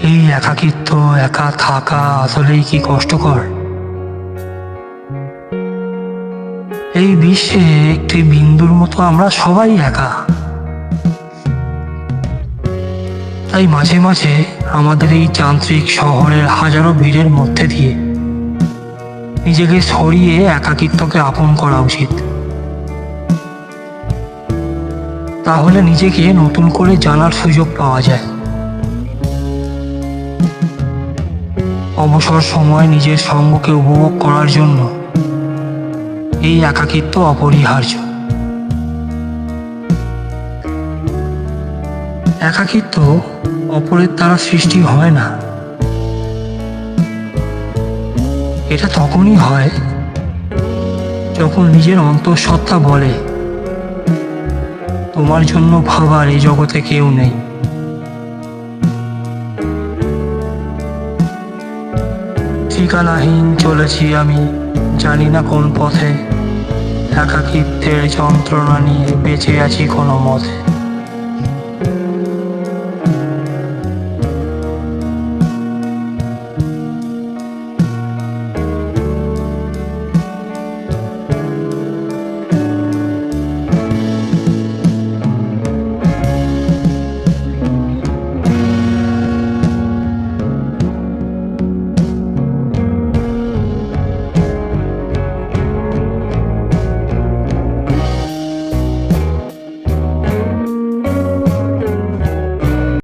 এই একাকিত্ব, একা থাকা আসলেই কি কষ্টকর। এই বিশ্বে একটি বিন্দুর মতো আমরা সবাই একা। তাই মাঝে মাঝে আমাদের এই যান্ত্রিক শহরের হাজারো ভিড়ের মধ্যে দিয়ে নিজেকে সরিয়ে একাকিত্বকে আপন করা উচিত। তাহলে নিজেকে নতুন করে জানার সুযোগ পাওয়া যায়। অবসর সময় নিজের সঙ্গকে উপভোগ করার জন্য এই একাকিত্ব অপরিহার্য। একাকিত্ব অপরের দ্বারা সৃষ্টি হয় না, এটা তখনই হয় যখন নিজের অন্তঃসত্ত্বা বলে তোমার জন্য ভাবার এই জগতে কেউ নেই। ঠিকানাহীন চলেছি আমি, জানি না কোন পথে, একাকিত্বের যন্ত্রণা নিয়ে বেঁচে আছি কোনো মতে।